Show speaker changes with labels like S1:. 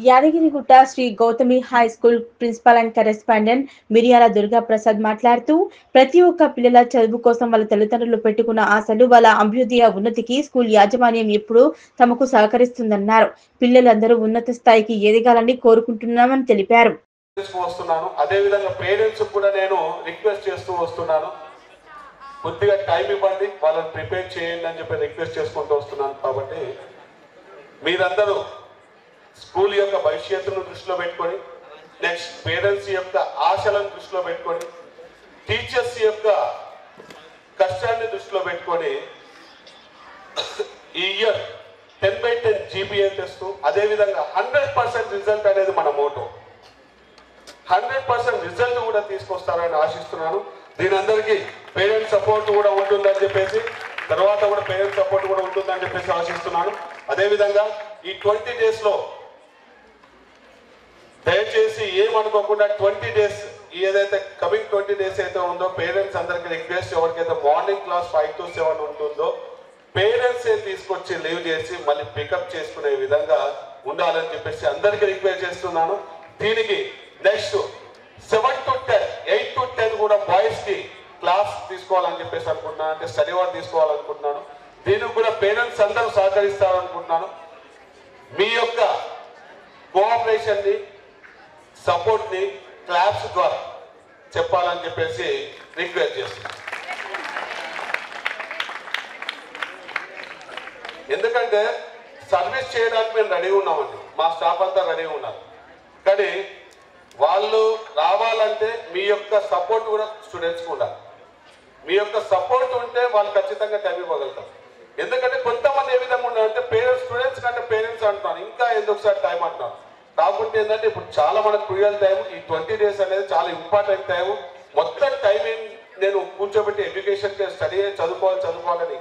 S1: Yadagirigutta Sri Gautami high school principal and correspondent Miriyala Durga Prasad మాట్లాడుతూ ప్రతి ఒక్క పిల్లల చదువు కోసం వాళ్ళ తల్లిదండ్రులు పెట్టుకున్న ఆశలు వాళ్ళ అభ్యుదయ ఉన్నతికి స్కూల్ యాజమాన్యం ఎప్పుడూ తమకు సహకరిస్తుందన్నారు. పిల్లలందరూ ఉన్నత స్థాయికి ఎదగాలని కోరుకుంటున్నామని తెలిపారు.
S2: అదే విధంగా పేరెంట్స్ కూడా నేను రిక్వెస్ట్ చేస్తూ వస్తున్నాను. కొద్దిగా టైం ఇవ్వండి, వాళ్ళని ప్రిపేర్ చేయండి అని చెప్పి రిక్వెస్ట్ చేసుకుంటూ వస్తున్నాను. కాబట్టి మీరందరూ స్కూల్ యొక్క భవిష్యత్తును దృష్టిలో పెట్టుకొని, నెక్స్ట్ పేరెంట్స్ యొక్క ఆశలను దృష్టిలో పెట్టుకొని, టీచర్స్ యొక్క కష్టాన్ని దృష్టిలో పెట్టుకొని ఈ ఇయర్ 10/10 GPA తెస్తూ అదేవిధంగా 100% రిజల్ట్ అనేది మన మోటో. 100% రిజల్ట్ కూడా తీసుకొస్తారని ఆశిస్తున్నాను. దీని అందరికీ పేరెంట్స్ సపోర్ట్ కూడా ఉంటుందని చెప్పేసి, తర్వాత కూడా పేరెంట్స్ సపోర్ట్ కూడా ఉంటుందని చెప్పేసి ఆశిస్తున్నాను. అదేవిధంగా ఈ 20 daysలో దయచేసి ఏమనుకోకుండా 20 days ఏదైతే కమింగ్ 20 days అయితే ఉందో పేరెంట్స్ అందరికీ రిక్వెస్ట్, ఎవరికైతే మార్నింగ్ క్లాస్ 5 to 7 ఉంటుందో పేరెంట్సే తీసుకొచ్చి లీవ్ చేసి మళ్ళీ పికప్ చేసుకునే విధంగా ఉండాలని చెప్పేసి అందరికీ రిక్వెస్ట్ చేస్తున్నాను. దీనికి నెక్స్ట్ 7 to 10, 8 to 10 కూడా బాయ్స్ కి క్లాస్ తీసుకోవాలని చెప్పేసి అనుకుంటున్నాను. అంటే స్టడీ అవర్ తీసుకోవాలనుకుంటున్నాను. దీనికి కూడా పేరెంట్స్ అందరూ సహకరిస్తారనుకుంటున్నాను. మీ యొక్క కోఆపరేషన్ ని, సపోర్ట్ ని క్లాప్స్ ద్వారా చెప్పాలని చెప్పేసి రిక్వెస్ట్ చేస్తున్నాను. ఎందుకంటే సర్వీస్ చేయడానికి మేము రెడీగా ఉన్నామండి, మా స్టాఫ్ అంతా రెడీగా ఉన్నారు. కానీ వాళ్ళు రావాలంటే మీ యొక్క సపోర్ట్ కూడా స్టూడెంట్స్కి ఉండాలి. మీ యొక్క సపోర్ట్ ఉంటే వాళ్ళు ఖచ్చితంగా టైం ఇవ్వగలుగుతారు. ఎందుకంటే కొంతమంది ఏ విధంగా ఉన్నారంటే పేరెంట్స్, స్టూడెంట్స్ కంటే పేరెంట్స్ అంటున్నారు, ఇంకా ఎందుకు సార్ టైం అంటున్నారు. కాకుంటే ఏంటంటే ఇప్పుడు చాలా మనకు క్రూయల్ టైం. ఈ 20 days అనేది చాలా ఇంపార్టెంట్ టైం. మొత్తం టైం నేను కూర్చోబెట్టి ఎడ్యుకేషన్ స్టడీ చదువుకోవాలని